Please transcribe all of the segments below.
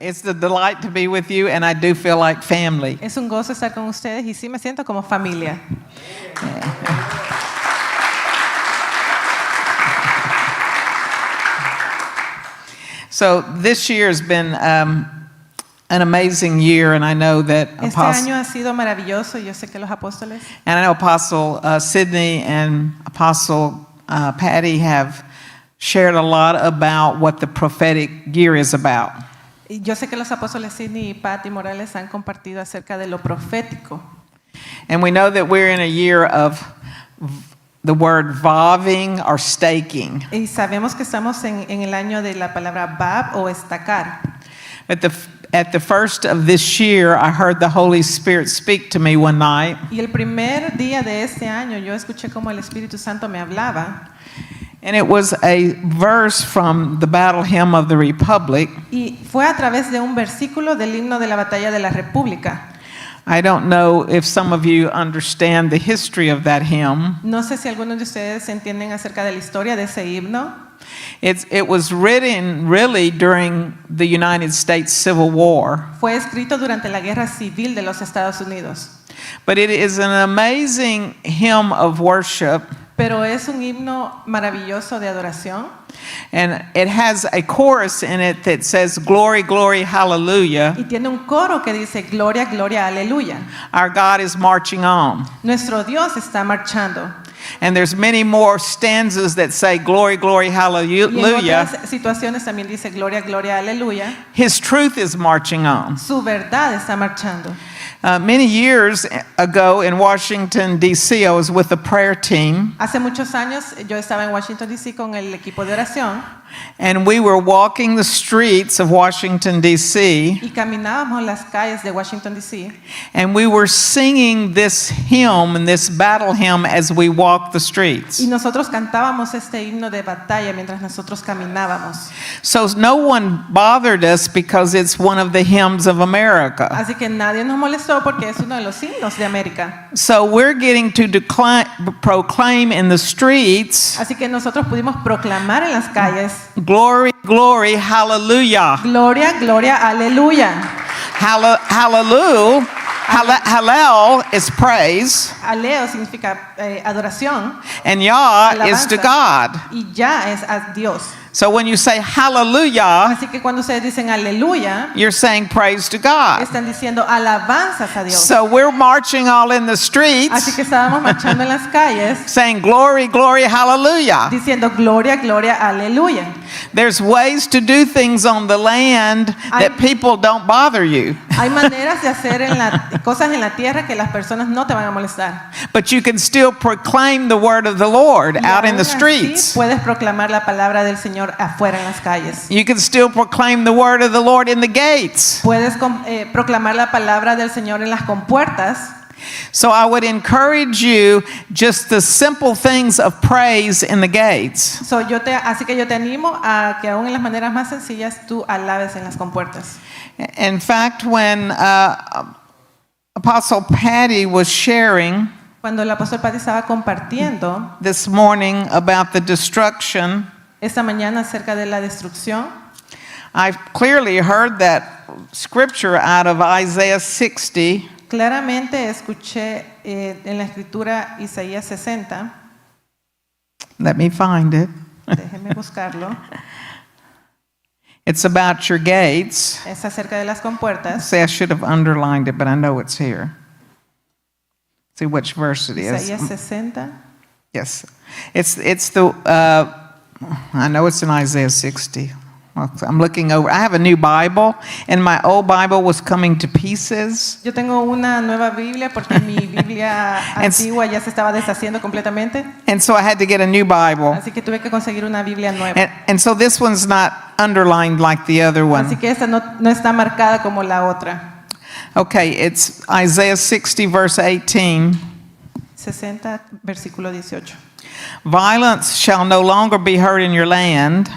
it's a delight to be with you, and I do feel like family. Es un gozo estar con ustedes y sí me siento como familia. So this year has been an amazing year, and I know that Este año ha sido maravilloso y yo sé que los apóstoles Apostle Sidney and Apostle Patty have shared a lot about what the prophetic year is about. y yo sé que los apóstoles Sidney y Patty Morales han compartido acerca de lo profético. And we know that we're in a year of the word vaving or staking. Y sabemos que estamos en el año de la palabra bab o estacar. At the first of this year, I heard the Holy Spirit speak to me one night. Y el primer día de este año yo escuché como el Espíritu Santo me hablaba. And it was a verse from the Battle Hymn of the Republic. Y fue a través de un versículo del himno de la batalla de la República. I don't know if some of you understand the history of that hymn. No sé si algunos de ustedes entienden acerca de la historia de ese himno. It was written really during the United States Civil War. Fue escrito durante la Guerra Civil de los Estados Unidos. But it is an amazing hymn of worship. Pero es un himno maravilloso de adoración. And it has a chorus in it that says, "Glory, glory, hallelujah. Y tiene un coro que dice, gloria, gloria, aleluya. Our God is marching on." Nuestro Dios está marchando. And there's many more stanzas that say, "Glory, glory, Y en hallelujah." otras situaciones también dice, gloria, gloria, aleluya. His truth is marching on. Su verdad está marchando. Many years ago in Washington, D.C., I was with a prayer team. Hace muchos años yo estaba en Washington, D.C. con el equipo de oración. And we were walking the streets of Washington, D.C. Y caminábamos las calles de Washington, D.C. And we were singing this hymn and this battle hymn as we walked the streets. Y nosotros cantábamos este himno de batalla mientras nosotros caminábamos. So no one bothered us because it's one of the hymns of America. Así que nadie nos molestó porque es uno de los himnos de América. So we're getting to proclaim in the streets, Así que nosotros pudimos proclamar en las calles, "Glory, glory, hallelujah." gloria, gloria, aleluya. Hallelujah. Hallel is praise, Aleo significa adoración. and Yah is to Alabanza. God. Y ya es a Dios. So when you say hallelujah, Así que cuando ustedes dicen aleluya, you're saying praise to God. están diciendo alabanzas a Dios. So we're marching all in the Así streets que estábamos marchando en las calles saying glory, glory, hallelujah. diciendo gloria, gloria, aleluya. There's ways to do things on the land that people don't bother you. Hay maneras de hacer cosas en la tierra que las personas no te van a molestar. But you can still proclaim the word of the Lord Y out in aún the así streets. puedes proclamar la palabra del Señor afuera en las calles. You can still proclaim the word of the Lord in the gates. Puedes proclamar la palabra del Señor en las compuertas. So I would encourage you just the simple things of praise in the gates. Así que yo te animo a que aún en las maneras más sencillas tú alabes en las compuertas. In fact, when Apostle Patty was sharing Cuando el apóstol Patty estaba compartiendo this morning about the destruction, esta mañana acerca de la destrucción, I clearly heard that scripture out of Isaiah 60. claramente escuché en la escritura Isaías 60. Let me find it. Déjenme buscarlo. It's about your gates. Es acerca de las compuertas. See, I should have underlined it, but I know it's here. See which verse it is. Isaías 60. Yes. It's the, I know it's in Isaiah 60. Well, I'm looking over. I have a new Bible, and my old Bible was coming to pieces. Yo tengo una nueva Biblia porque mi Biblia antigua ya se estaba deshaciendo completamente. And so I had to get a new Bible. Así que tuve que conseguir una Biblia nueva. And so this one's not underlined like the other one. Así que esta no está marcada como la otra. Okay, it's Isaiah 60, verse 18. 60, versículo 18. Violence shall no longer be heard in your land,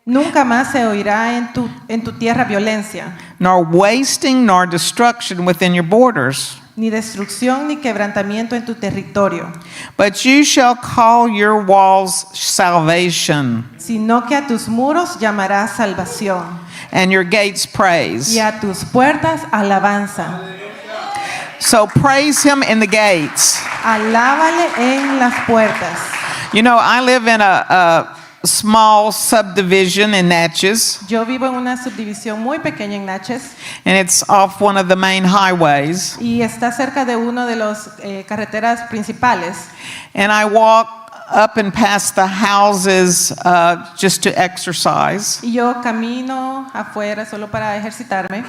Nunca más se oirá en tu tierra violencia, nor wasting nor destruction within your borders. ni destrucción ni quebrantamiento en tu territorio, But you shall call your walls salvation, sino que a tus muros llamarás salvación, and your gates praise. y a tus puertas alabanza. So praise him in the gates. Alábale en las puertas. You know, I live in a small subdivision in Natchez, Yo vivo en una subdivisión muy pequeña en Natchez and it's off one of the main highways. y está cerca de una de las carreteras principales. And I walk up and past the houses just to exercise. Y yo camino afuera solo para ejercitarme.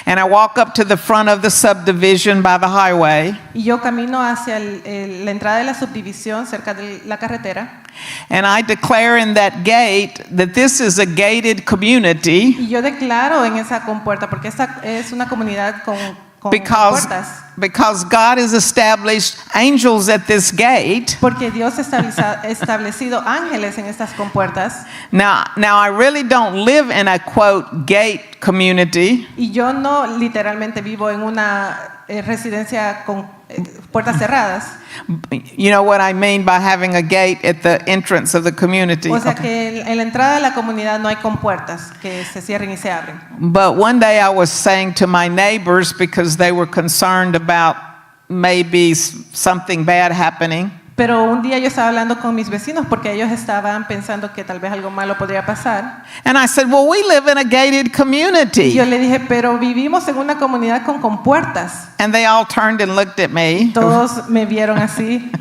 And I walk up to the front of the subdivision by the highway. Y yo camino hacia la entrada de la subdivisión cerca de la carretera. And I declare in that gate that this is a gated community Y yo declaro en esa compuerta, porque esta es una comunidad con because God has established angels at this gate. Porque Dios ha establecido ángeles en estas compuertas. Now I really don't live in a quote gate community. Y yo no literalmente vivo en una residencia con puertas cerradas. You know what I mean by having a gate at the entrance of the community. O sea Okay. que en la entrada de la comunidad no hay compuertas que se cierren y se abren. But one day I was saying to my neighbors, because they were concerned about maybe something bad happening, Pero un día yo estaba hablando con mis vecinos porque ellos estaban pensando que tal vez algo malo podría pasar. and I said, well, we live in a gated Y community. yo le dije, pero vivimos en una comunidad con compuertas. And they all turned and looked at me. Todos me vieron así.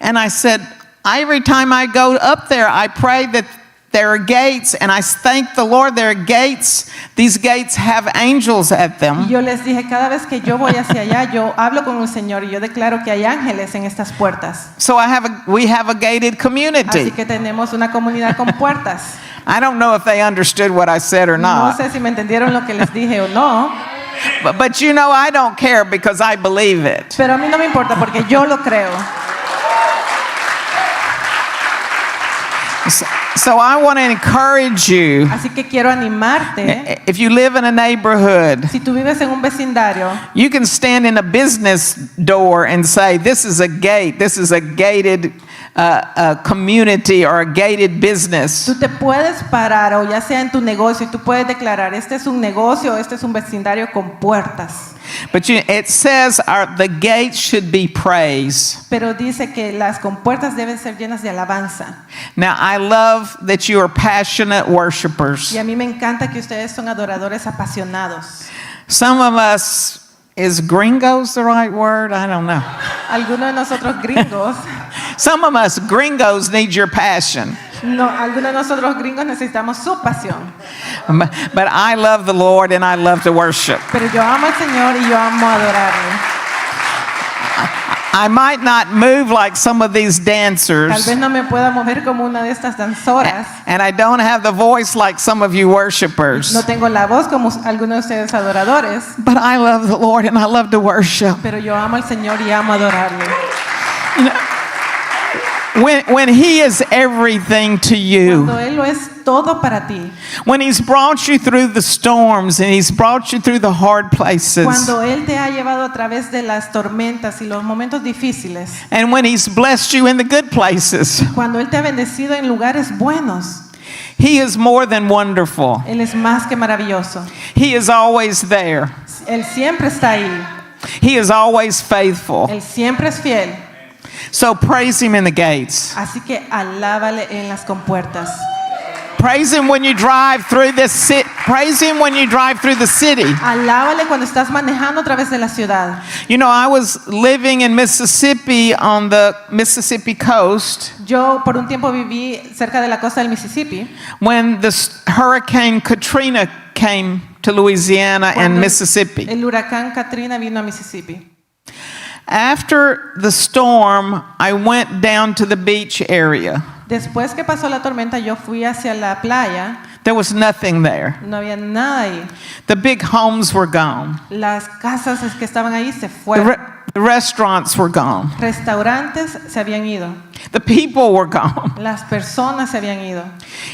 And I said, every time I go up there, I pray that there are gates, and I thank the Lord there are gates. These gates have angels at Y them. yo les dije, cada vez que yo voy hacia allá, yo hablo con el Señor y yo declaro que hay ángeles en estas puertas. So we have a gated Así community. que tenemos una comunidad con puertas. I don't know if they understood what I said or No not. sé si me entendieron lo que les dije o no, But you know, I don't care because I believe it. pero a mí no me importa porque yo lo creo. So I want to encourage you. Así que quiero animarte. If you live in a neighborhood, Si tú vives en un vecindario, you can stand in a business door and say, this is a gate, this is a gated community or a gated business. tú te puedes parar o ya sea en tu negocio y tú puedes declarar, este es un negocio, este es un vecindario con puertas. But it says the gates should be praised. Pero dice que las compuertas deben ser llenas de alabanza. Now, I love that you are passionate worshipers. Y a mí me encanta que ustedes son adoradores apasionados. Some of us, is gringos the right word? I don't know. Algunos de nosotros gringos, Some of us gringos need your passion. no, algunos de nosotros gringos necesitamos su pasión. But I love the Lord and I love to worship. Pero yo amo al Señor y yo amo adorarle. I might not move like some of these Tal dancers, vez no me pueda mover como una de estas danzoras. and I don't have the voice like some of you worshipers. No tengo la voz como algunos de ustedes adoradores. But I love the Lord and I love to worship. Pero yo amo al Señor y amo adorarle. When He is everything to you, Cuando Él lo es todo para ti. when He's brought you through the storms and He's brought you through the hard places, Cuando Él te ha llevado a través de las tormentas y los momentos difíciles. and when He's blessed you in the good places, Cuando Él te ha bendecido en lugares buenos. He is more than wonderful. Él es más que maravilloso. He is always there. Él siempre está ahí. He is always faithful. Él siempre es fiel. So praise Him in the gates. Así que alábale en las compuertas. Praise Him when you drive through this city. Praise Him when you drive through the city. Alábale cuando estás manejando a través de la ciudad. You know, I was living in Mississippi on the Mississippi coast Yo por un tiempo viví cerca de la costa del Mississippi. when the Hurricane Katrina came to Louisiana and Cuando Mississippi. El huracán Katrina vino a Mississippi. After the storm, I went down to the beach area. Después que pasó la tormenta, yo fui hacia la playa. There was nothing there. No había nada ahí. The big homes were gone. Las casas que estaban ahí se The, fueron. the restaurants were gone. Restaurantes se habían ido. The people were gone. Las personas se habían ido.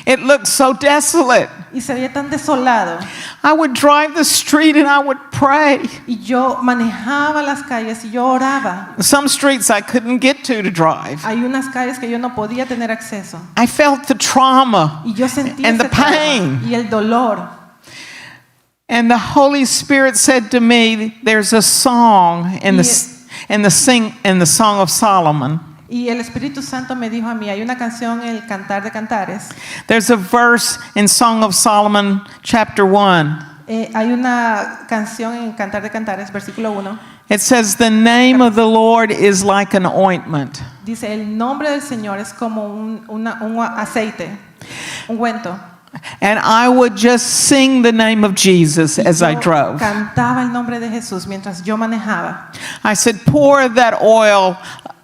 It looked so desolate. Y se veía tan desolado. I would drive the street and I would pray. Y yo manejaba las calles y yo oraba. Some streets I couldn't get to drive. Hay unas calles que yo no podía tener acceso. I felt the trauma Y yo sentí and ese the pain. trauma y el dolor. And the Holy Spirit said to me, there's a song in the Song of Solomon. Y el Espíritu Santo me dijo a mí, hay una canción en el Cantar de Cantares. There's a verse in Song of Solomon chapter 1. Hay una canción en Cantar de Cantares, versículo 1. It says, the name of the Lord is like an ointment. Dice, el nombre del Señor es como un aceite, ungüento. And I would just sing the name of Jesus as I Yo drove. cantaba el nombre de Jesús mientras yo manejaba. I said, pour that oil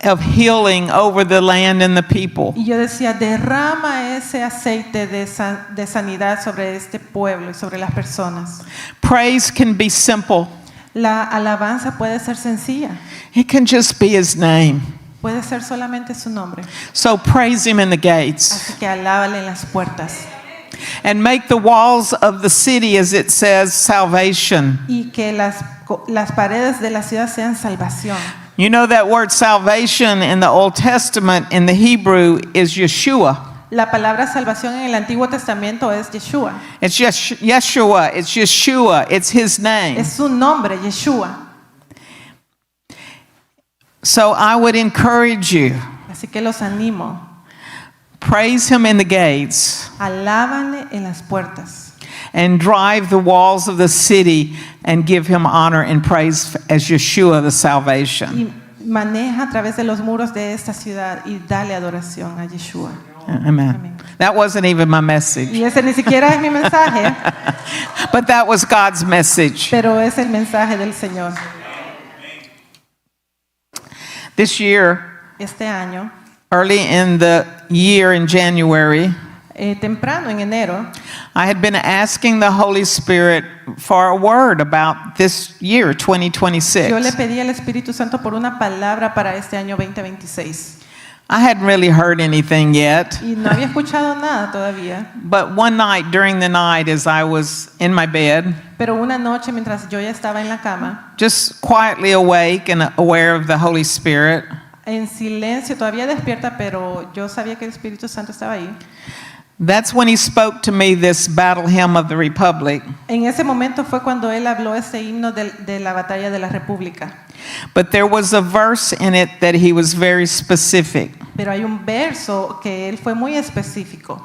of healing over the land and the people. Y yo decía, derrama ese aceite de sanidad sobre este pueblo y sobre las personas. Praise can be simple. La alabanza puede ser sencilla, It can just be his name. puede ser solamente su nombre. So praise him in the gates Así que alábale en las puertas. and make the walls of the city, as it says, salvation. Y que las paredes de la ciudad sean salvación. You know that word salvation in the Old Testament in the Hebrew is Yeshua. La palabra salvación en el Antiguo Testamento es Yeshua. It's just Yeshua. It's Yeshua. It's his name. Es su nombre, Yeshua. So I would encourage you, Así que los animo. praise him in the gates Alábanle en las puertas. and drive the walls of the city and give him honor and praise as Yeshua, the salvation. Y maneja a través de los muros de esta ciudad y dale adoración a Yeshua. Amen. Amén. That wasn't even my message, Y ese ni siquiera es mi mensaje, but that was God's message. pero es el mensaje del Señor. This year, Este año, early in the year in January, temprano en enero, I had been asking the Holy Spirit for a word about this year, yo le 2026. pedí al Espíritu Santo por una palabra para este año 2026. I hadn't really heard anything yet, Y no había escuchado nada todavía, but one night during the night as I was in my bed, pero una noche mientras yo ya estaba en la cama, just quietly awake and aware of the Holy Spirit, en silencio, todavía despierta, pero yo sabía que el Espíritu Santo estaba ahí. that's when he spoke to me this battle hymn of the Republic. En ese momento fue cuando él habló ese himno de la batalla de la República. But there was a verse in it that he was very specific. Pero hay un verso que él fue muy específico.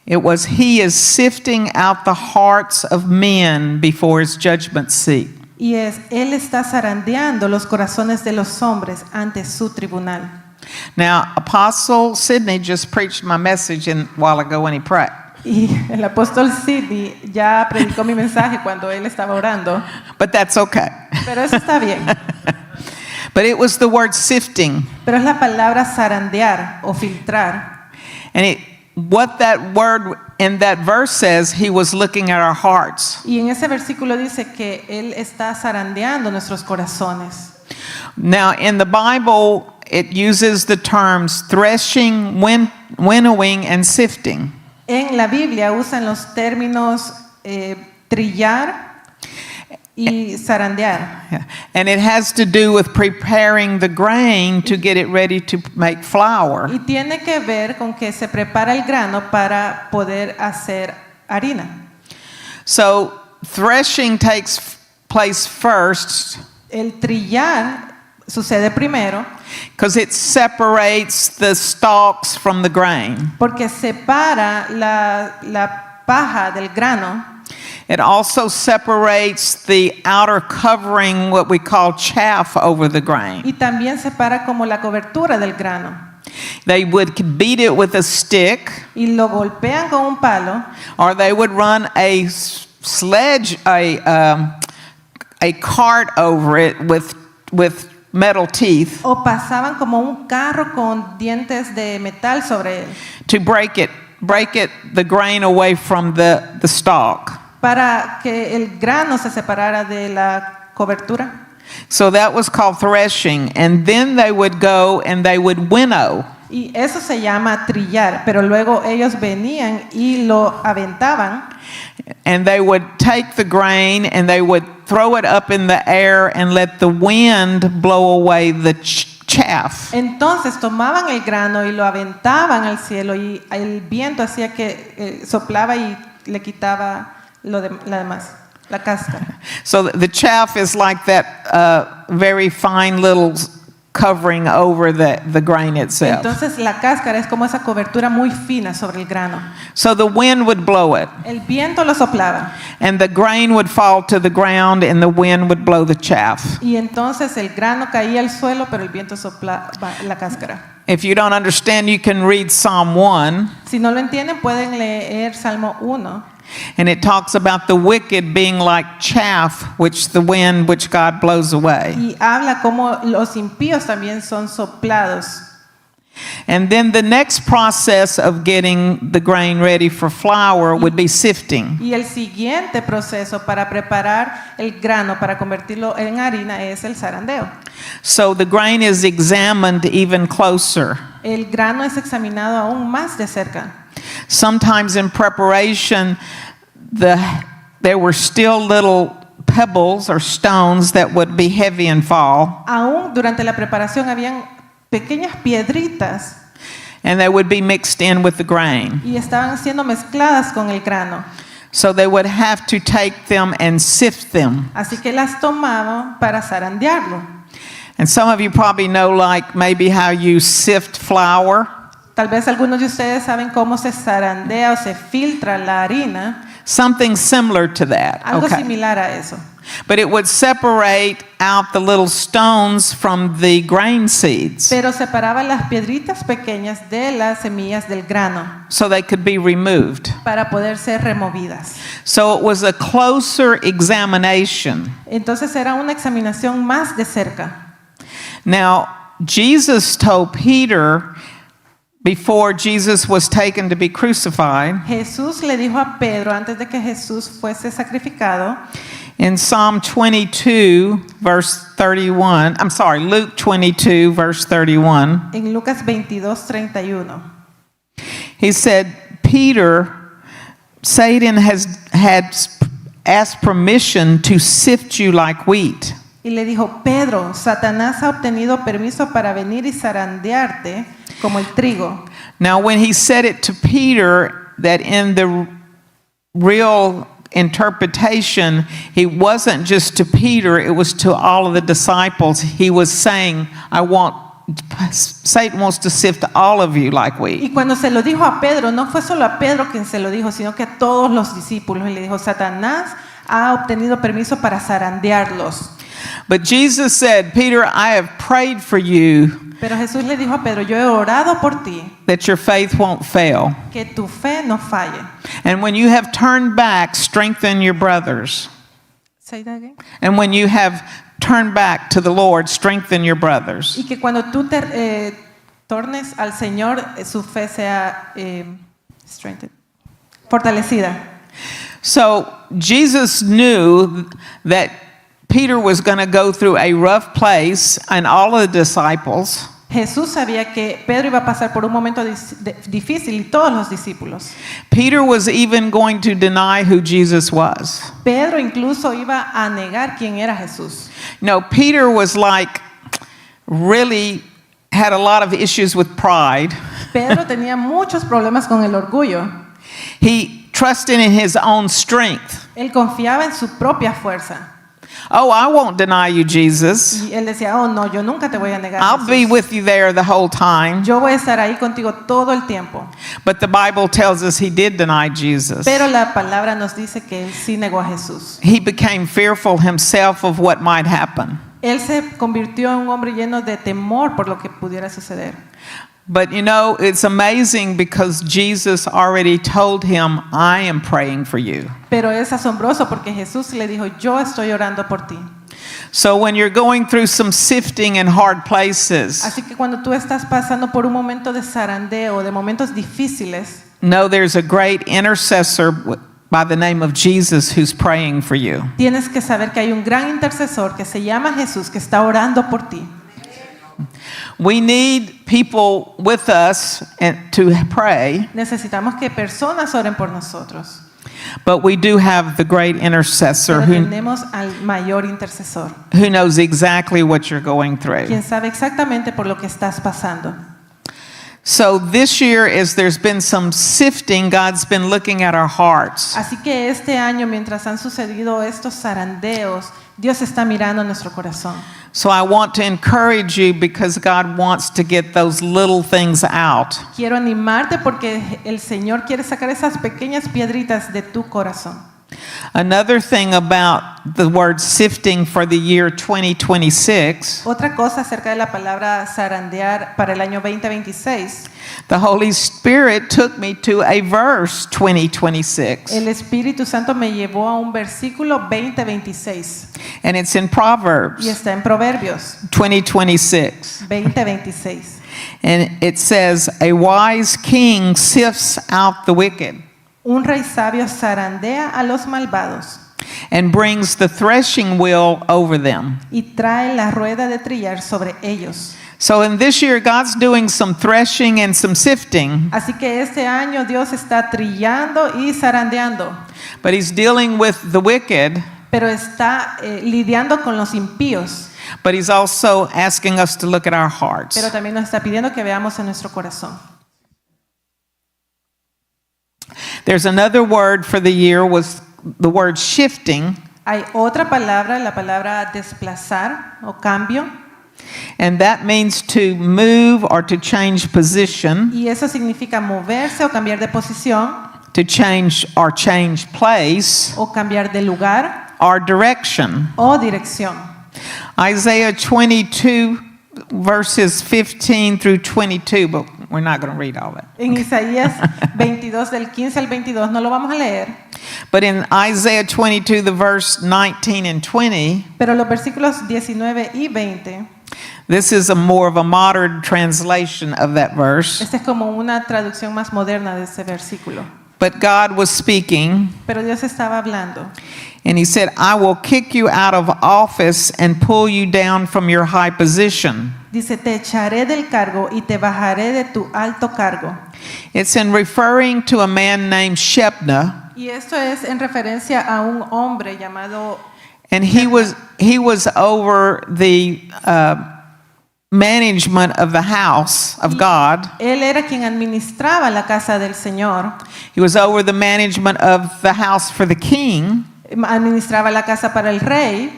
It was, he is sifting out the hearts of men before his judgment seat. Y él está zarandeando los corazones de los hombres ante su tribunal. Now, Apostle Sidney just preached my message a while ago when he prayed. Y el apóstol Sidney ya predicó mi mensaje cuando él estaba orando, But that's okay. pero eso está bien. But it was the word sifting. Pero es la palabra zarandear o filtrar. And what that word in that verse says, he was looking at our hearts. Y en ese versículo dice que él está zarandeando nuestros corazones. Now, in the Bible, it uses the terms threshing, winnowing, and sifting. En la Biblia usan los términos trillar y zarandear. Yeah. And it has to do with preparing the grain to get it ready to make flour. Y tiene que ver con que se prepara el grano para poder hacer harina. So, threshing takes place first El trillar sucede primero because it separates the stalks from the grain. porque separa la paja del grano. It also separates the outer covering, what we call chaff, over the grain. Y también separa como la cobertura del grano. They would beat it with a stick, Y lo golpean con un palo or they would run a sledge, a cart over it with metal teeth o pasaban como un carro con dientes de metal sobre él to break it, the grain away from the stalk. para que el grano se separara de la cobertura. So that was called threshing. And then they would go and they would winnow. Y eso se llama trillar, pero luego ellos venían y lo aventaban And they would take the grain and they would throw it up in the air and let the wind blow away the chaff. Entonces tomaban el grano y lo aventaban al cielo y el viento hacía que soplaba y le quitaba la demás. la cáscara. So the chaff is like that very fine little covering over the grain itself. Entonces la cáscara es como esa cobertura muy fina sobre el grano. So the wind would blow it, El viento lo soplaba and the grain would fall to the ground, and the wind would blow the chaff. y entonces el grano caía al suelo, pero el viento soplaba la cáscara. If you don't understand, you can read Psalm 1, Si no lo entienden, pueden leer Salmo 1. and it talks about the wicked being like chaff, which God blows away. Y habla como los impíos también son soplados. And then the next process of getting the grain ready for flour would be sifting. Y el siguiente proceso para preparar el grano, para convertirlo en harina, es el zarandeo. So the grain is examined even closer. El grano es examinado aún más de cerca. Sometimes in preparation, there were still little pebbles or stones that would be heavy and fall, Aún durante la preparación habían pequeñas piedritas and they would be mixed in with the grain. y estaban siendo mezcladas con el grano. So they would have to take them and sift them. Así que las tomaban para zarandearlo. And some of you probably know, like maybe how you sift flour. Tal vez algunos de ustedes saben cómo se zarandea o se filtra la harina. Something similar to that. Algo Okay. similar a eso. But it would separate out the little stones from the grain seeds Pero separaba las piedritas pequeñas de las semillas del grano so they could be removed. para poder ser removidas. So it was a closer examination. Entonces era una examinación más de cerca. Now, Jesus told Peter before Jesus was taken to be crucified Jesús le dijo a Pedro antes de que Jesús fuese sacrificado, in Psalm 22, verse 31. I'm sorry, Luke 22, verse 31. en Lucas 22:31. He said, Peter, Satan had asked permission to sift you like wheat. Y le dijo, Pedro, Satanás ha obtenido permiso para venir y zarandearte como el trigo. Now, when he said it to Peter, that in the real interpretation, he wasn't just to Peter, it was to all of the disciples. He was saying, Satan wants to sift all of you like wheat. Y cuando se lo dijo a Pedro, no fue solo a Pedro quien se lo dijo, sino que a todos los discípulos. Y le dijo, Satanás ha obtenido permiso para zarandearlos. But Jesus said, Peter, I have prayed for you Pero Jesús le dijo a Pedro, yo he orado por ti, that your faith won't fail. que tu fe no falle. And when you have turned back, strengthen your brothers. Say that again. And when you have turned back to the Lord, strengthen your brothers. Y que cuando tú te tornes al Señor, su fe sea strengthened, fortalecida. So Jesus knew that Peter was going to go through a rough place, and all of the disciples. Jesús sabía que Pedro iba a pasar por un momento difícil y todos los discípulos. Peter was even going to deny who Jesus was. Pedro incluso iba a negar quién era Jesús. No, Peter was like really had a lot of issues with pride. Pedro tenía muchos problemas con el orgullo. He trusted in his own strength. Él confiaba en su propia fuerza. Oh, I won't deny you, Jesus. Y él decía, oh no, yo nunca te voy a negar. I'll be Jesús. with you there the whole time. Yo voy a estar ahí contigo todo el tiempo. But the Bible tells us he did deny Jesus. Pero la palabra nos dice que él sí negó a Jesús. He became fearful himself of what might happen. Él se convirtió en un hombre lleno de temor por lo que pudiera suceder. But you know, it's amazing because Jesus already told him, I am praying for you. Pero es asombroso porque Jesús le dijo, yo estoy orando por ti. So when you're going through some sifting in hard places, Así que cuando tú estás pasando por un momento de zarandeo, de momentos difíciles, know there's a great intercessor by the name of Jesus who's praying for you. tienes que saber que hay un gran intercesor que se llama Jesús que está orando por ti. We need people with us to pray, Necesitamos que personas oren por nosotros. but we do have the great intercessor Pero who tenemos al mayor intercesor, knows exactly what you're going through. quien sabe exactamente por lo que estás pasando. So this year, as there's been some sifting, God's been looking at our hearts. Así que este año, mientras han sucedido estos zarandeos, Dios está mirando nuestro corazón. So I want to encourage you because God wants to get those little things out. Quiero animarte porque el Señor quiere sacar esas pequeñas piedritas de tu corazón. Another thing about the word sifting for the year 2026, Otra cosa acerca de la palabra zarandear para el año 2026, the Holy Spirit took me to a verse 2026, el Espíritu Santo me llevó a un versículo 2026 and it's in y Proverbs está en Proverbios 2026. 20:26. And it says, a wise king sifts out the wicked Un rey sabio zarandea a los malvados and brings the threshing wheel over them. y trae la rueda de trillar sobre ellos. So in this year, God's doing some threshing and some sifting, Así que este año Dios está trillando y zarandeando, but he's dealing with the wicked, pero está lidiando con los impíos, but he's also asking us to look at our hearts. pero también nos está pidiendo que veamos en nuestro corazón. There's another word for the year was the word shifting, Hay otra palabra, la palabra desplazar o cambio, and that means to move or to change position, y eso significa moverse o cambiar de posición to change or change place o cambiar de lugar or direction. o dirección. Isaiah 22 verses 15 through 22, but we're not going to read all that. En Isaías 22 del 15 al 22 no lo vamos a leer, But in Isaiah 22, the verse 19 and 20, pero los versículos 19 y 20, this is a more of a modern translation of that verse. esta es como una traducción más moderna de ese versículo. But God was speaking, Pero Dios estaba hablando and he said, I will kick you out of office and pull you down from your high position. Dice, te echaré del cargo y te bajaré de tu alto cargo. It's in referring to a man named Shebna, Y esto es en referencia a un hombre llamado, and he was over the management of the house of God. él era quien administraba la casa del Señor, He was over the management of the house for the king. administraba la casa para el rey,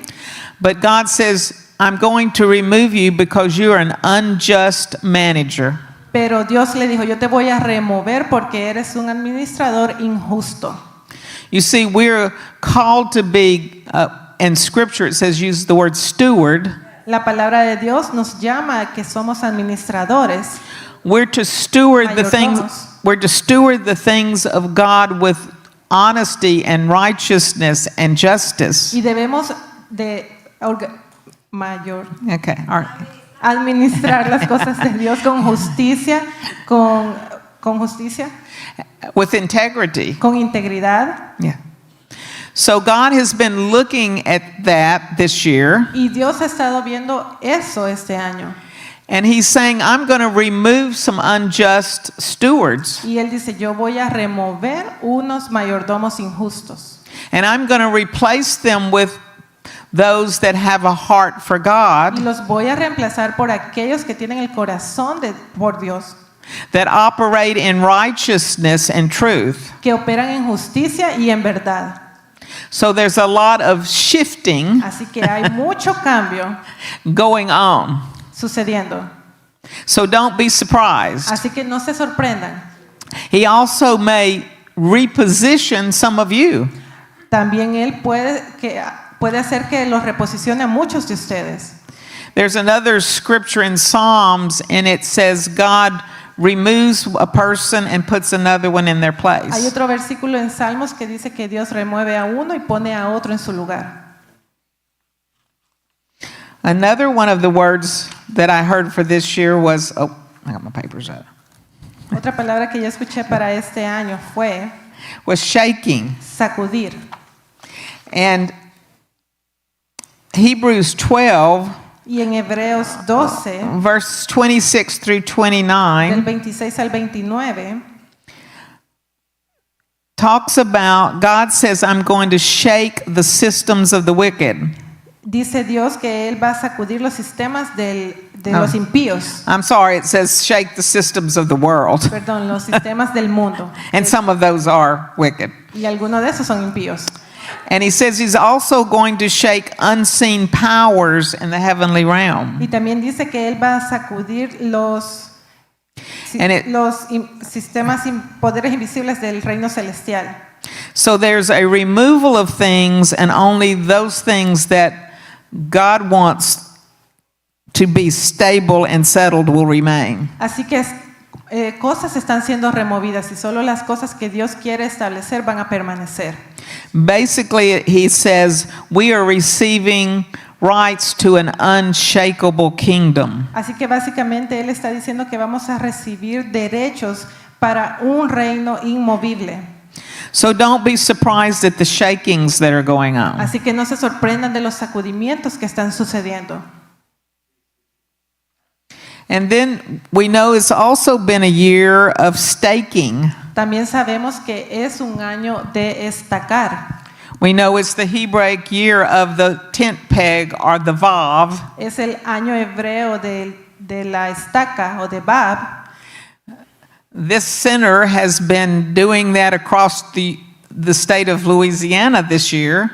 But God says, I'm going to remove you because you're an unjust manager. pero Dios le dijo, yo te voy a remover porque eres un administrador injusto. You see, we're called to be, in scripture it says use the word steward. La palabra de Dios nos llama a que somos administradores. We're to steward the things, Mayordomos. we're to steward the things of God with honesty and righteousness and justice. Y debemos de mayor Okay, all right. administrar las cosas de Dios con justicia, con justicia, With integrity. con integridad. Yeah. So God has been looking at that this year, Y Dios ha estado viendo eso este año. and he's saying, I'm going to remove some unjust stewards, Y él dice, yo voy a remover unos mayordomos injustos. and I'm going to replace them with those that have a heart for Y God, los voy a reemplazar por aquellos que tienen el corazón por Dios, that operate in righteousness and truth. que operan en justicia y en verdad. So there's a lot of shifting Así que hay mucho cambio going on. sucediendo. So don't be surprised. Así que no se sorprendan. He also may reposition some of you. También él puede hacer que los reposicione a muchos de ustedes. There's another scripture in Psalms, and it says God removes a person and puts another one in their Hay place. otro versículo en Salmos que dice que Dios remueve a uno y pone a otro en su lugar. Another one of the words that I heard for this year was, oh, I got my papers out, Otra palabra que yo escuché para este año fue was shaking. sacudir. And Hebrews 12, Y en Hebreos 12, verse 26 through del 29, 26 al 29, talks about, God says, I'm going to shake the systems of the wicked. dice Dios que Él va a sacudir los sistemas de No. los impíos. I'm sorry, it says shake the systems of the world. Perdón, los sistemas del mundo. And some of those are wicked. Y algunos de esos son impíos. And he says he's also going to shake unseen powers in the heavenly realm. Y también dice que él va a sacudir los sistemas, poderes invisibles del reino celestial. So there's a removal of things, and only those things that God wants to be stable and settled will remain. Así que cosas están siendo removidas y solo las cosas que Dios quiere establecer van a permanecer. Basically, he says we are receiving rights to an unshakable kingdom. Así que básicamente él está diciendo que vamos a recibir derechos para un reino inmovible. So don't be surprised at the shakings that are going on. Así que no se sorprendan de los sacudimientos que están sucediendo. And then we know it's also been a year of staking. También sabemos que es un año de estacar. We know it's the Hebraic year of the tent peg or the vav. Es el año hebreo de la estaca o de Bab. This center has been doing that across the state of Louisiana this year.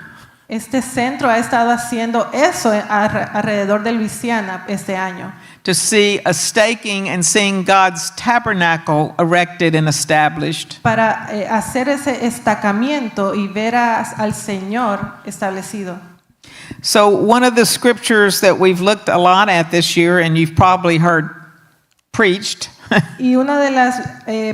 Este centro ha estado haciendo eso alrededor de Luisiana este año. To see a staking and seeing God's tabernacle erected and established. Para hacer ese estacamiento y ver al Señor establecido. So one of the scriptures that we've looked a lot at this year, and you've probably heard preached, Y uno de los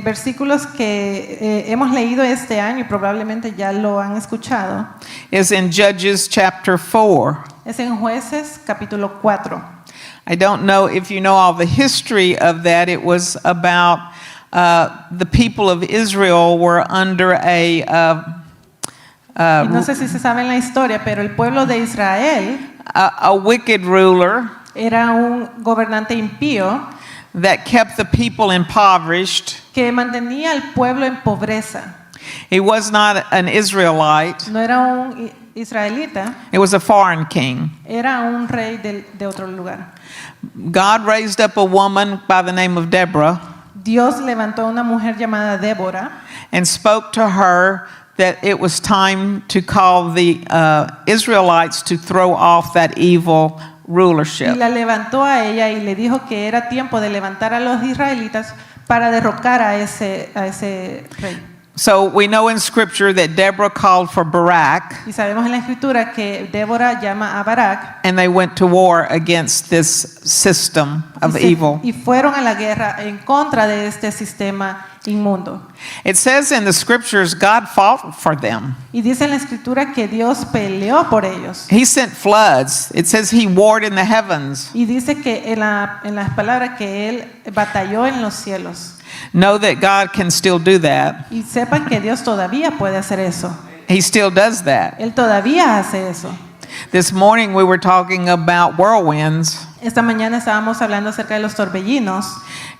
versículos que hemos leído este año y probablemente ya lo han escuchado is in Judges chapter 4. es en Jueces capítulo 4. I don't know if you know all the history of that. It was about the people of Israel were under Y no sé si se sabe la historia, pero el pueblo de Israel a wicked ruler era un gobernante impío that kept the people impoverished. que mantenía al pueblo en pobreza. He was not an Israelite. No era un israelita, It was a foreign king. era un rey de otro lugar. God raised up a woman by the name of Deborah Dios levantó a una mujer llamada Débora and spoke to her that it was time to call the Israelites to throw off that evil y rulership. la levantó a ella y le dijo que era tiempo de levantar a los israelitas para derrocar a ese rey. So we know in scripture that Deborah called for Barak, Y sabemos en la escritura que Débora llama a Barak and they went to war against this system of evil. y fueron a la guerra en contra de este sistema inmundo. It says in the scriptures God fought for them. Y dice en la escritura que Dios peleó por ellos. He sent floods. It says he warred in the heavens. Y dice que en las palabras que él batalló en los cielos. Know that God can still do that. Y sepan que Dios todavía puede hacer eso. He still does that. Él todavía hace eso. This morning we were talking about whirlwinds. Esta mañana estábamos hablando acerca de los torbellinos.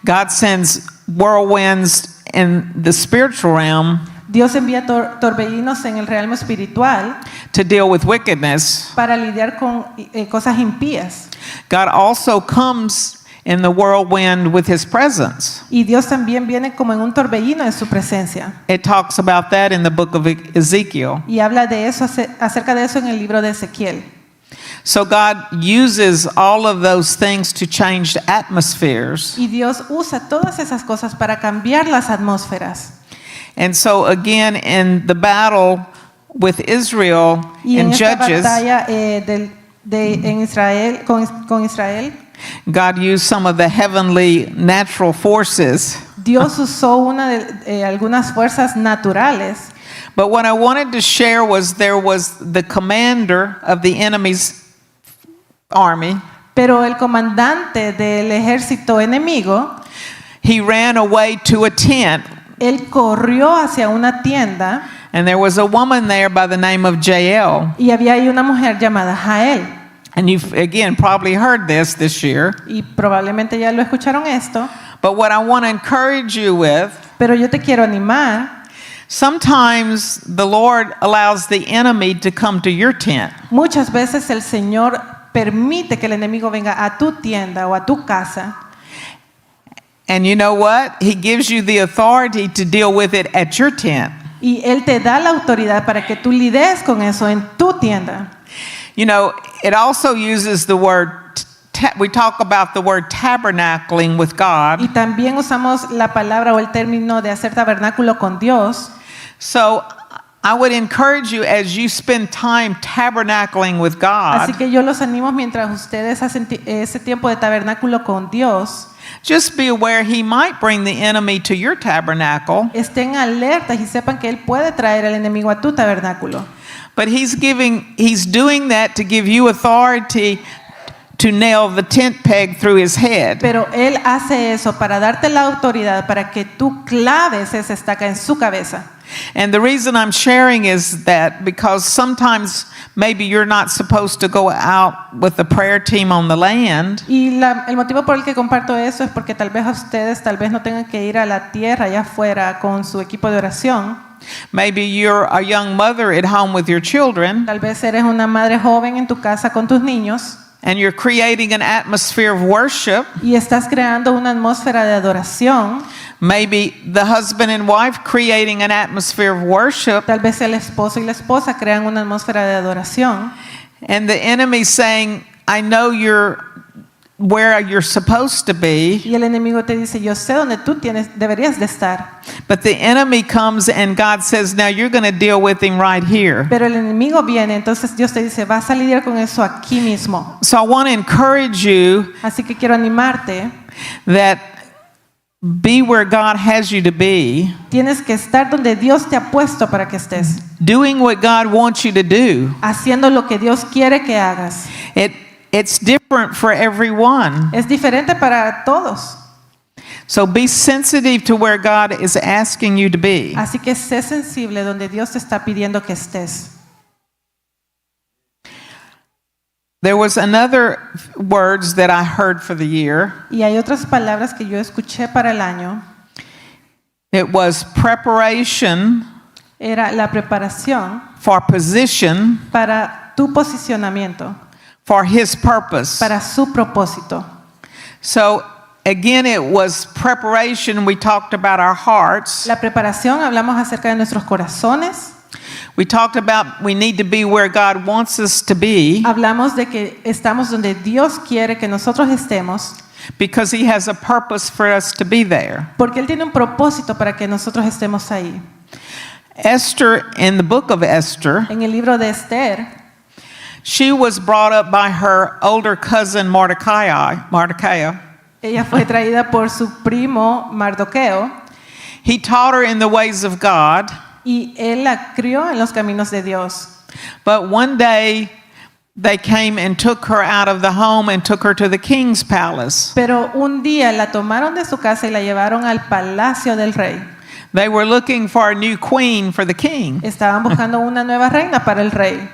God sends whirlwinds in the spiritual realm Dios envía torbellinos en el realmo espiritual to deal with wickedness. para lidiar con cosas impías. God also comes in the whirlwind with his presence. Y Dios también viene como en un torbellino en su presencia. It talks about that in the book of Ezekiel. Y habla de eso, acerca de eso en el libro de Ezequiel. So God uses all of those things to change the atmospheres. Y Dios usa todas esas cosas para cambiar las atmósferas. And so again in the battle with Israel Y en in esta Judges, batalla en Israel, con Israel, God used some of the heavenly natural forces. Dios usó algunas fuerzas naturales. But what I wanted to share was there was the commander of the enemy's army. Pero el comandante del ejército enemigo, He ran away to a tent, él corrió hacia una tienda and there was a woman there by the name of Jael. y había ahí una mujer llamada Jael. And you've again probably heard this year. Y probablemente ya lo escucharon esto, But what I want to encourage you with, pero yo te quiero animar. sometimes the Lord allows the enemy to come to your tent. Muchas veces el Señor permite que el enemigo venga a tu tienda o a tu casa. And you know what? He gives you the authority to deal with it at your tent. Y Él te da la autoridad para que tú lides con eso en tu tienda. You know, it also uses the word, we talk about the word tabernacling with Y God. también usamos la palabra o el término de hacer tabernáculo con Dios. So I would encourage you as you spend time tabernacling with Así God, que yo los animo mientras ustedes hacen ese tiempo de tabernáculo con Dios, just be aware He might bring the enemy to your tabernacle, estén alertas y sepan que Él puede traer al enemigo a tu tabernáculo. but He's doing that to give you authority to nail the tent peg through his head. Pero Él hace eso para darte la autoridad para que tú claves esa estaca en su cabeza. And the reason I'm sharing is that because sometimes maybe you're not supposed to go out with the prayer team on the land. Y el motivo por el que comparto eso es porque tal vez a ustedes tal vez no tengan que ir a la tierra allá afuera con su equipo de oración. Maybe you're a young mother at home with your children Tal vez eres una madre joven en tu casa con tus niños and you're creating an atmosphere of worship. y estás creando una atmósfera de adoración. Maybe the husband and wife creating an atmosphere of worship, Tal vez el esposo y la esposa crean una atmósfera de adoración. and the enemy saying, I know you're where you're supposed to be, Y el enemigo te dice, yo sé dónde tú deberías de estar. but the enemy comes and God says, now you're going to deal with him right here. Pero el enemigo viene, entonces Dios te dice, vas a lidiar con eso aquí mismo. So I want to encourage you Así que quiero animarte. that be where God has you to be, Tienes que estar donde Dios te ha puesto para que estés. doing what God wants you to do. Haciendo lo que Dios quiere que hagas. It's different for everyone. Es diferente para todos. So be sensitive to where God is asking you to be. Así que sé sensible donde Dios te está pidiendo que estés. There was another words that I heard for the year. Y hay otras palabras que yo escuché para el año. It was preparation Era la preparación for position para tu posicionamiento, for his purpose. para su propósito. So again, it was preparation. We talked about our hearts. La preparación, hablamos acerca de nuestros corazones. We talked about we need to be where God wants us to be Hablamos de que estamos donde Dios quiere que nosotros estemos, because he has a purpose for us to be there. porque Él tiene un propósito para que nosotros estemos ahí. Esther, in the book of Esther, En el libro de Esther, she was brought up by her older cousin Mordecai. ella fue traída por su primo Mardoqueo He taught her in the ways of God, y él la crió en los caminos de Dios. but one day they came and took her out of the home and took her to the king's palace. Pero un día la tomaron de su casa y la llevaron al palacio del rey. They were looking for a new queen for the king. Estaban buscando una nueva reina para el rey.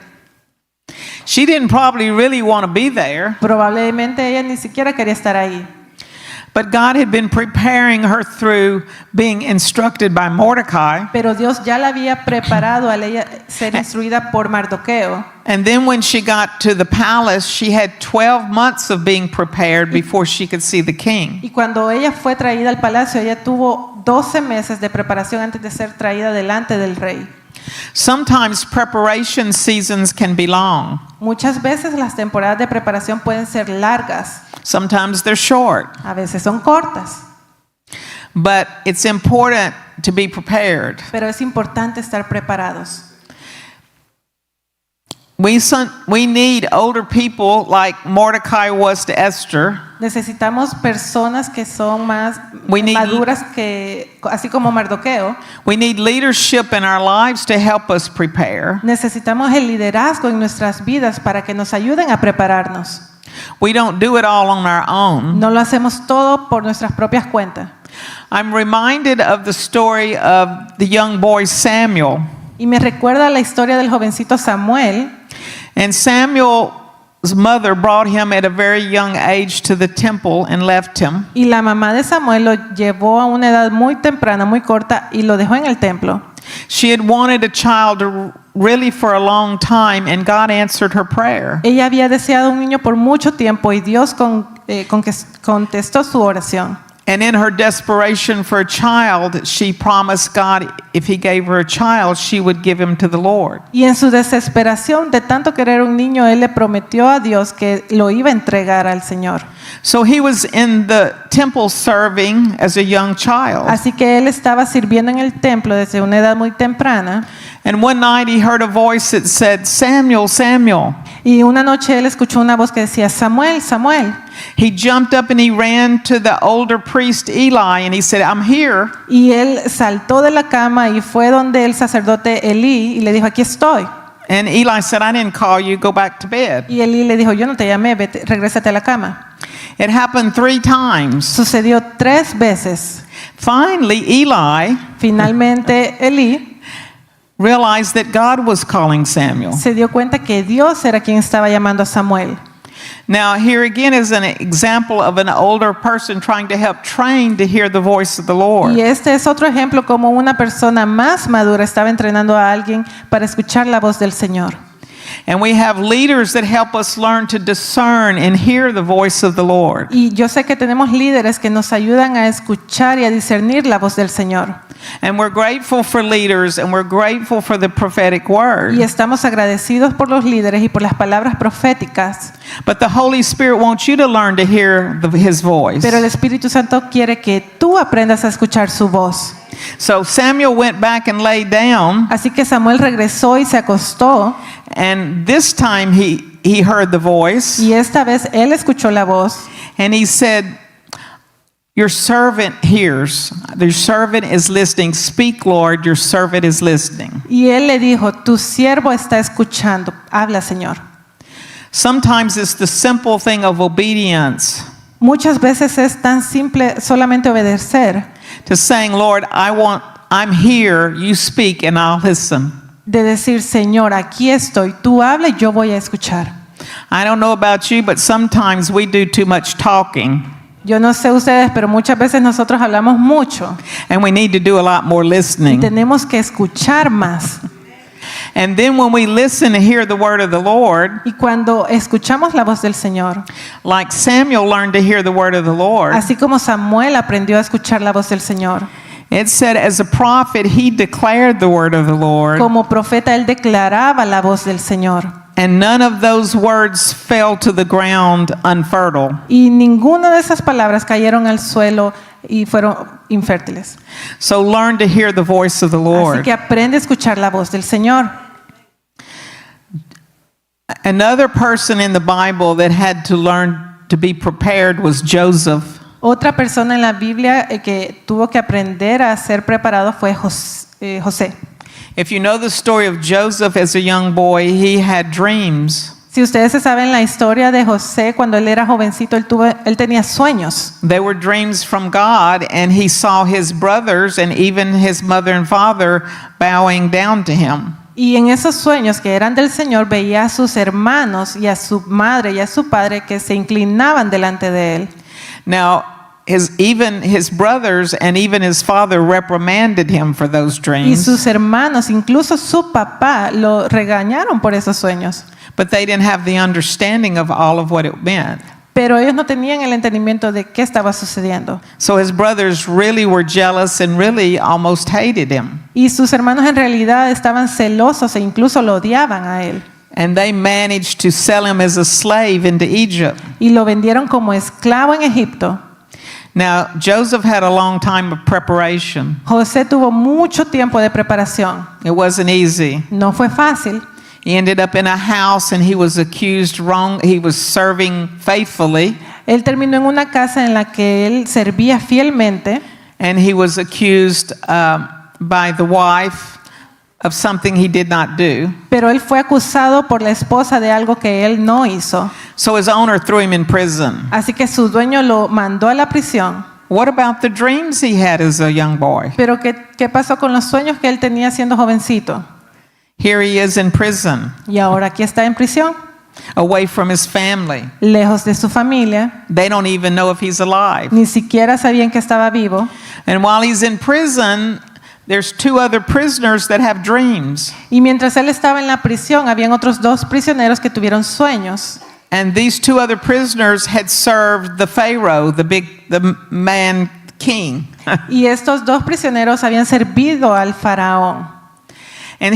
She didn't probably really want to be there, Probablemente ella ni siquiera quería estar ahí. but God had been preparing her through being instructed by Mordecai. Pero Dios ya la había preparado al ella ser instruida por Mardoqueo. And then when she got to the palace, she had 12 months of being prepared before she could see the king. Y cuando ella fue traída al palacio, ella tuvo 12 meses de preparación antes de ser traída delante del rey. Sometimes preparation seasons can be long. Muchas veces las temporadas de preparación pueden ser largas, Sometimes they're short. a veces son cortas, But it's important to be prepared. pero es importante estar preparados. We need older people like Mordecai was to Esther. Necesitamos personas que son más We need- maduras que, así como Mardoqueo. We need leadership in our lives to help us prepare. Necesitamos el liderazgo en nuestras vidas para que nos ayuden a prepararnos. We don't do it all on our own. No lo hacemos todo por nuestras propias cuentas. I'm reminded of the story of the young boy Samuel. Y me recuerda la historia del jovencito Samuel. And Samuel mother brought him at a very young age to the temple and left him. Y la mamá de Samuel lo llevó a una edad muy temprana, muy corta, y lo dejó en el templo. She had wanted a child really for a long time, and God answered her prayer. Ella había deseado un niño por mucho tiempo y Dios contestó su oración. And in her desperation for a child, she promised God if he gave her a child, she would give him to the Lord. Y en su desesperación de tanto querer un niño, él le prometió a Dios que lo iba a entregar al Señor. So he was in the temple serving as a young child. Así que él estaba sirviendo en el templo desde una edad muy temprana. And one night he heard a voice that said, "Samuel, Samuel." Y una noche él escuchó una voz que decía, Samuel, Samuel. He jumped up and he ran to the older priest Eli and he said, "I'm here." Y él saltó de la cama y fue donde el sacerdote Elí y le dijo, aquí estoy. And Eli said, "I didn't call you, go back to bed." Y Elí le dijo, yo no te llamé, vete, regrésate a la cama. It happened 3 times. Sucedió 3 veces. Finally, Eli Finalmente Elí realized that God was calling Samuel. se dio cuenta que Dios era quien estaba llamando a Samuel. Now, here again is an example of an older person trying to help train to hear the voice of the Lord. Y este es otro ejemplo como una persona más madura estaba entrenando a alguien para escuchar la voz del Señor. And we have leaders that help us learn to discern and hear the voice of the Lord. Y yo sé que tenemos líderes que nos ayudan a escuchar y a discernir la voz del Señor. And we're grateful for leaders and we're grateful for the prophetic word. Y estamos agradecidos por los líderes y por las palabras proféticas. But the Holy Spirit wants you to learn to hear his voice. Pero el Espíritu Santo quiere que tú aprendas a escuchar su voz. So Samuel went back and laid down, Así que Samuel regresó y se acostó. and this time he heard the voice, Y esta vez él escuchó la voz. and he said, "Your servant hears. Your servant is listening. Speak, Lord, your servant is listening." Y él le dijo, tu siervo está escuchando. Habla, Señor. Sometimes it's the simple thing of obedience Muchas veces es tan simple solamente obedecer, to saying, "Lord, I'm here, you speak and I'll listen." de decir, Señor, aquí estoy, tú habla y yo voy a escuchar. I don't know about you, but sometimes we do too much talking Yo no sé ustedes, pero muchas veces nosotros hablamos mucho and we need to do a lot more y listening. tenemos que escuchar más. And then when we listen to hear the word of the Lord, Y cuando escuchamos la voz del Señor, like Samuel learned to hear the word of the Lord, así como Samuel aprendió a escuchar la voz del Señor, it said as a prophet he declared the word of the Lord, como profeta él declaraba la voz del Señor. and none of those words fell to the ground unfertile. Y ninguna de esas palabras cayeron al suelo y fueron infértiles. So learn to hear the voice of the Así Lord. que aprende a escuchar la voz del Señor. Another person in the Bible that had to learn to be prepared was Joseph. Otra persona en la Biblia que tuvo que aprender a ser preparado fue José. If you know the story of Joseph as a young boy, he had dreams. Si ustedes se saben la historia de José, cuando él era jovencito, él tenía sueños. They were dreams from God, and he saw his brothers and even his mother and father bowing down to him. Y en esos sueños que eran del Señor, veía a sus hermanos y a su madre y a su padre que se inclinaban delante de él. Now, even his brothers and even his father reprimanded him for those Y dreams, sus hermanos, incluso su papá, lo regañaron por esos sueños. but they didn't have the understanding of all of what it meant. Pero ellos no tenían el entendimiento de qué estaba sucediendo. So his brothers really were jealous and really almost hated him. Y sus hermanos en realidad estaban celosos e incluso lo odiaban a él. And they managed to sell him as a slave into Egypt. Y lo vendieron como esclavo en Egipto. Now, Joseph had a long time of preparation. José tuvo mucho tiempo de preparación. It wasn't easy. No fue fácil. He ended up in a house and he was accused wrong. He was serving faithfully Él terminó en una casa en la que él servía fielmente and he was accused by the wife of something he did not do. pero él fue acusado por la esposa de algo que él no hizo. So his owner threw him in prison. Así que su dueño lo mandó a la prisión. What about the dreams he had as a young boy? Pero ¿qué pasó con los sueños que él tenía siendo jovencito? Here he is in prison. Y ahora aquí está en prisión. away from his family. lejos de su familia, They don't even know if he's alive. ni siquiera sabían que estaba vivo. And while he's in prison, there's two other prisoners that have dreams. Y mientras él estaba en la prisión, habían otros 2 prisioneros que tuvieron sueños. And these two other prisoners had served the Pharaoh, the man king. Y estos 2 prisioneros habían servido al faraón. And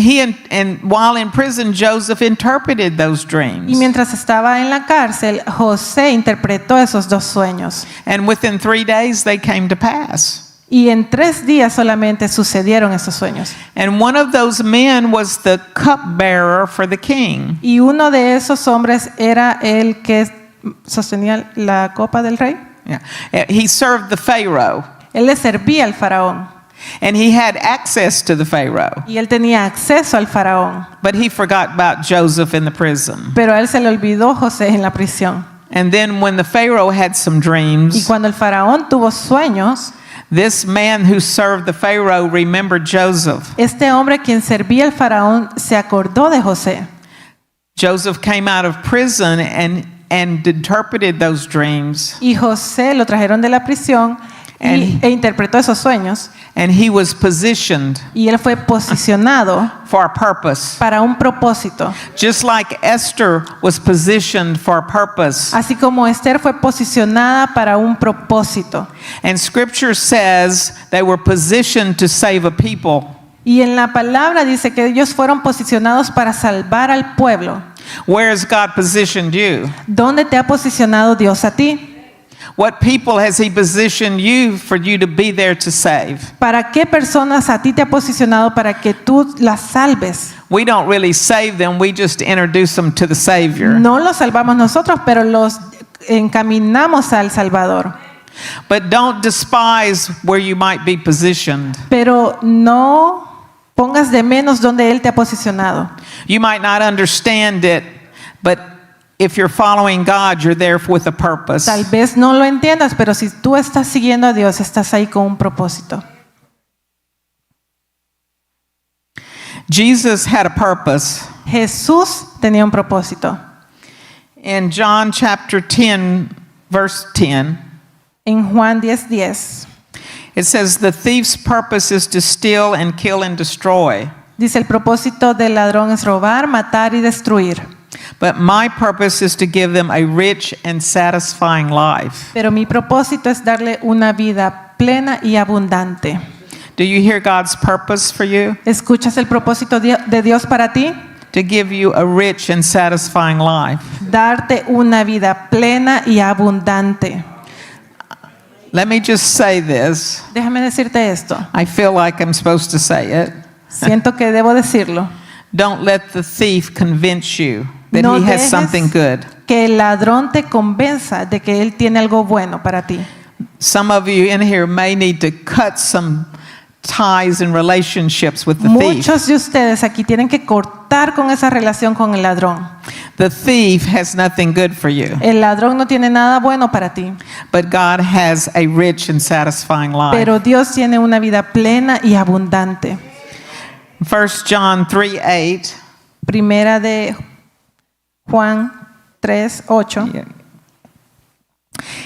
while in prison, Joseph interpreted those Y dreams. mientras estaba en la cárcel, José interpretó esos 2 sueños. And within 3 days, they came to pass. Y en 3 días solamente sucedieron esos sueños. And one of those men was the cupbearer for the king. Y uno de esos hombres era el que sostenía la copa del rey. Yeah. He served the Pharaoh, Él le servía al faraón. and he had access to the Pharaoh. Y él tenía acceso al faraón. But he forgot about Joseph in the prison. Pero a él se le olvidó José en la prisión. And then when the Pharaoh had some Y dreams, cuando el faraón tuvo sueños, this man who served the Pharaoh remembered Joseph. este hombre quien servía al faraón se acordó de José. Joseph came out of prison and interpreted those dreams, Y José lo trajeron de la prisión e interpretó esos sueños. and he was positioned Y él fue posicionado for a purpose. para un propósito. Just like Esther was positioned for a purpose. Así como Esther fue posicionada para un propósito. And scripture says they were positioned to save a people. Y en la palabra dice que ellos fueron posicionados para salvar al pueblo. Where has God positioned you? ¿Dónde te ha posicionado Dios a ti? What people has he positioned you for you to be there to save? ¿Para qué personas a ti te ha posicionado para que tú las salves? We don't really save them, we just introduce them to the Savior. No los salvamos nosotros, pero los encaminamos al Salvador. But don't despise where you might be positioned. Pero no pongas de menos donde Él te ha posicionado. You might not understand it, but if you're following God, you're there with a purpose. Tal vez no lo entiendas, pero si tú estás siguiendo a Dios, estás ahí con un propósito. Jesus had a purpose. Jesús tenía un propósito. In John chapter 10, verse 10, En Juan 10:10 it says, "The thief's purpose is to steal and kill and destroy. dice: el propósito del ladrón es robar, matar y destruir. But my purpose is to give them a rich and satisfying life." Pero mi propósito es darle una vida plena y abundante. Do you hear God's purpose for you? ¿Escuchas el propósito de Dios para ti? To give you a rich and satisfying life. Darte una vida plena y abundante. Let me just say this. Déjame decirte esto. I feel like I'm supposed to say it. Siento que debo decirlo. Don't let the thief convince you that No he has dejes something good. que el ladrón te convenza de que él tiene algo bueno para ti. Some of you in here may need to cut some ties and relationships with the thief. Muchos de ustedes aquí tienen que cortar con esa relación con el ladrón. The thief has nothing good for you, El ladrón no tiene nada bueno para ti, but God has a rich and satisfying life. pero Dios tiene una vida plena y abundante. 1 John 3:8. Primera de Juan 3:8. Yeah.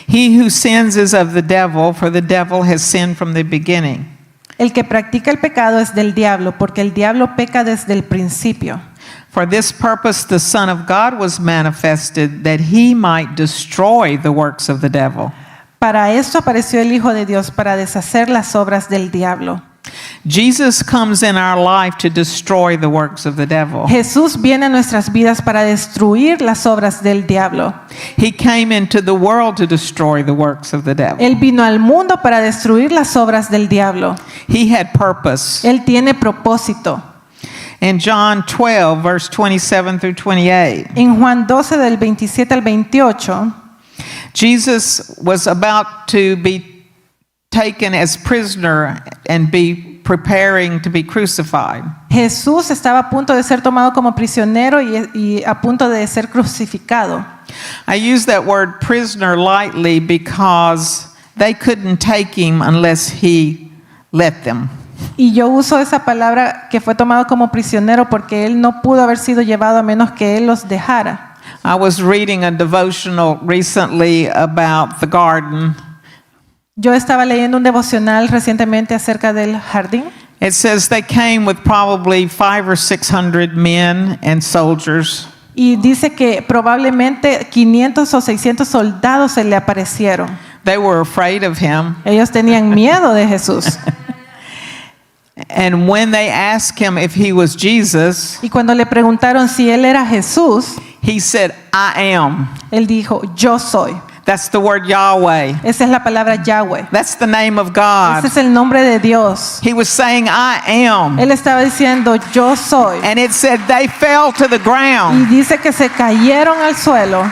He who sins is of the devil, for the devil has sinned from the beginning. El que practica el pecado es del diablo, porque el diablo peca desde el principio. For this purpose the Son of God was manifested, that he might destroy the works of the devil. Para esto apareció el Hijo de Dios, para deshacer las obras del diablo. Jesus comes in our life to destroy the works of the devil. Jesús viene a nuestras vidas para destruir las obras del diablo. He came into the world to destroy the works of the devil. Él vino al mundo para destruir las obras del diablo. He had purpose. Él tiene propósito. In John 12, verse 27 through 28, En Juan 12 del 27 al 28, Jesus was about to be taken as prisoner and be preparing to be crucified. Jesús estaba a punto de ser tomado como prisionero y a punto de ser crucificado. I use that word prisoner lightly because they couldn't take him unless he let them. Y yo uso esa palabra que fue tomado como prisionero porque él no pudo haber sido llevado a menos que él los dejara. I was reading a devotional recently about the garden. Yo estaba leyendo un devocional recientemente acerca del jardín. It says they came with probably 500 or 600 men and soldiers. Y dice que probablemente 500 o 600 soldados se le aparecieron. They were afraid of him. Ellos tenían miedo de Jesús. And when they asked him if he was Jesus, Y cuando le preguntaron si él era Jesús, he said, I am. él dijo, yo soy. That's the word Yahweh. Esa es la palabra Yahweh. That's the name of God. Ese es el nombre de Dios. He was saying, I am. Él estaba diciendo, yo soy. And it said they fell to the Y ground. dice que se cayeron al suelo.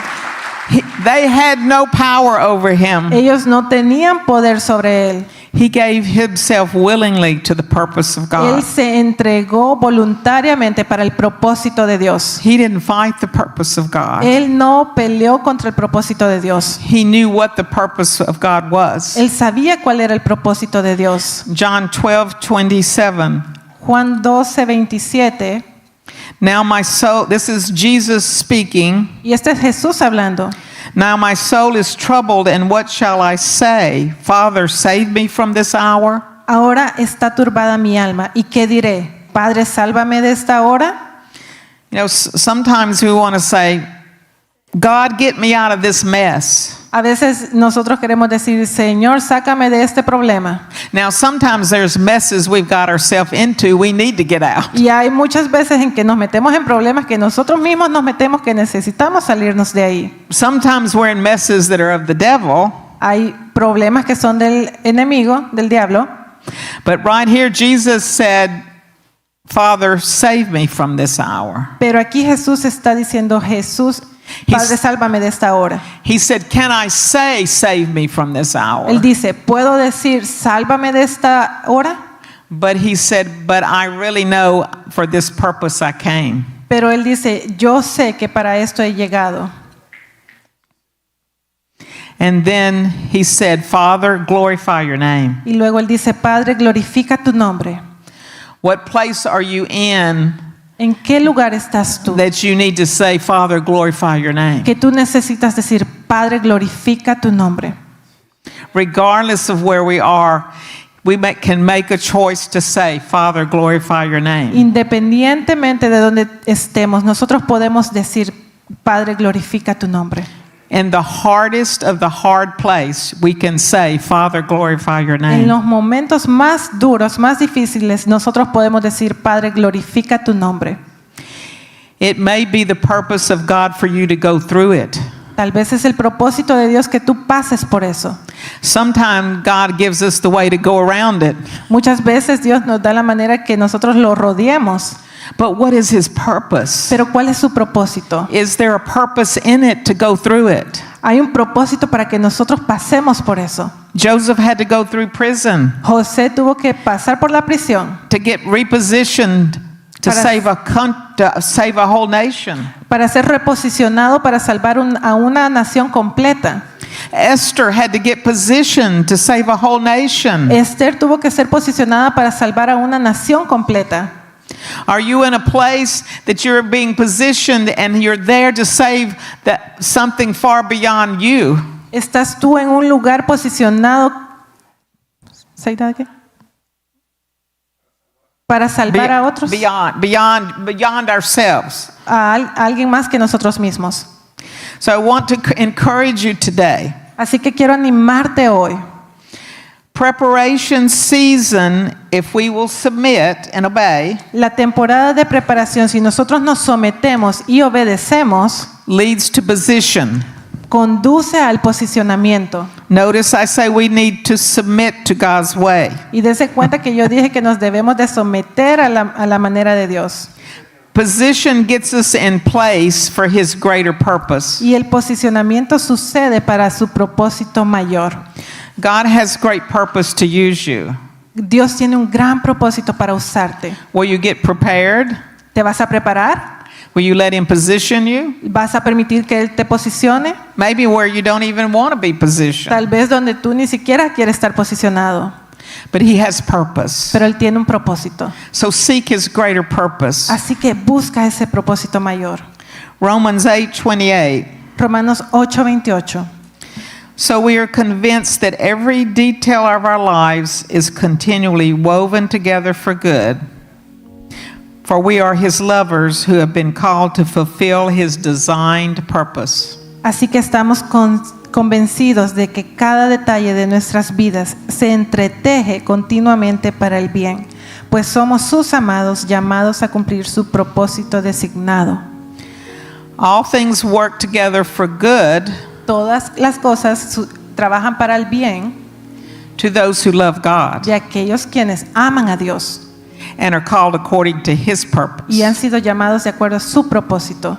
They had no power over him. Ellos no tenían poder sobre él. He gave himself willingly to the purpose of Él God. se entregó voluntariamente para el propósito de Dios. He didn't fight the purpose of God. Él no peleó contra el propósito de Dios. He knew what the purpose of God was. Él sabía cuál era el propósito de Dios. John 12:27. Juan 12:27. Now my soul, this is Jesus speaking. Y este es Jesús hablando. Now my soul is troubled, and what shall I say? Father, save me from this hour. Ahora está turbada mi alma. ¿Y qué diré? Padre, sálvame de esta hora. You know, sometimes we want to say, God, get me out of this mess. A veces nosotros queremos decir, Señor, sácame de este problema. Now, sometimes there's messes we've got ourselves into we need to get out. Y hay muchas veces en que nos metemos en problemas que nosotros mismos nos metemos que necesitamos salirnos de ahí. Sometimes we're in messes that are of the devil. Hay problemas que son del enemigo, del diablo. But right here, Jesus said, Father, save me from this hour. Pero aquí Jesús está diciendo, Jesús, Padre, sálvame de esta hora. He said, can I say, save me from this hour? Él dice, ¿puedo decir, sálvame de esta hora? But he said, but I really know for this purpose I came. Pero él dice, yo sé que para esto he llegado. And then he said, Father, glorify your name. Y luego él dice, Padre, glorifica tu nombre. What place are you in ¿En qué lugar estás tú? that you need to say, Father, glorify your name? Que tú necesitas decir, Padre, glorifica tu nombre. Regardless of where we are, can make a choice to say, Father, glorify your name. Independientemente de donde estemos, nosotros podemos decir, Padre, glorifica tu nombre. In the hardest of the hard place, we can say, Father, glorify your En name. los momentos más duros, más difíciles, nosotros podemos decir, Padre, glorifica tu nombre. It may be the purpose of God for you to go through it. Tal vez es el propósito de Dios que tú pases por eso. Sometimes God gives us the way to go around it. Muchas veces Dios nos da la manera que nosotros lo rodeemos. But what is his purpose? Pero ¿cuál es su propósito? Is there a purpose in it to go through it? Hay un propósito para que nosotros pasemos por eso. Joseph had to go through prison José tuvo que pasar por la prisión to get repositioned to save a whole nation. para ser reposicionado para salvar a una nación completa. Esther had to get positioned to save a whole nation. Esther tuvo que ser posicionada para salvar a una nación completa. Are you in a place that you're being positioned and you're there to save something far beyond you? ¿Estás tú en un lugar posicionado para salvar a otros? Beyond ourselves. A alguien más que nosotros mismos. So I want to encourage you today. Así que quiero animarte hoy. Preparation season, if we will submit and obey, La temporada de preparación, si nosotros nos sometemos y obedecemos, leads to position. conduce al posicionamiento. Notice I say we need to submit to God's way. Y dése cuenta que yo dije que nos debemos de someter a la manera de Dios. Position gets us in place for his greater purpose. Y el posicionamiento sucede para su propósito mayor. God has great purpose to use you. Dios tiene un gran propósito para usarte. Will you get prepared? ¿Te vas a preparar? Will you let him position you? ¿Vas a permitir que Él te posicione? Maybe where you don't even want to be positioned. Tal vez donde tú ni siquiera quieres estar posicionado. But he has purpose. Pero Él tiene un propósito. So seek his greater purpose. Así que busca ese propósito mayor. Romans 8:28. Romanos 8:28. So we are convinced that every detail of our lives is continually woven together for good. For we are his lovers who have been called to fulfill his designed purpose. Así que estamos convencidos de que cada detalle de nuestras vidas se entreteje continuamente para el bien, pues somos sus amados llamados a cumplir su propósito designado. All things work together for good Todas las cosas trabajan para el bien to those who love God de aquellos quienes aman a Dios and are called according to his purpose. y han sido llamados de acuerdo a su propósito.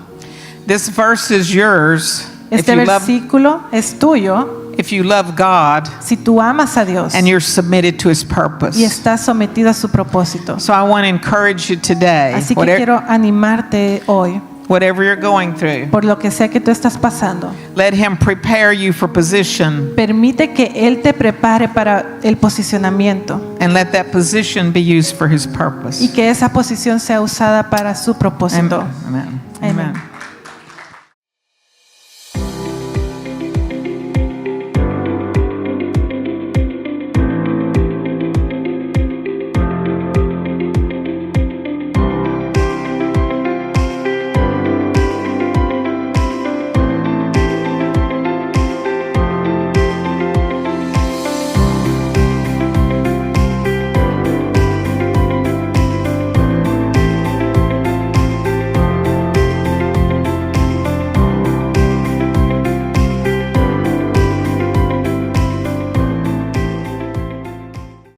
This verse is yours Este versículo es tuyo if you love God si tú amas a Dios and you're submitted to his purpose. y estás sometido a su propósito. So I want to encourage you today, Así que quiero animarte hoy whatever you're going through, por lo que sea que tú estás pasando. let him prepare you for position Permite que Él te prepare para el posicionamiento and let that position be used for his purpose. y que esa posición sea usada para su propósito. Amen. Amen. Amen.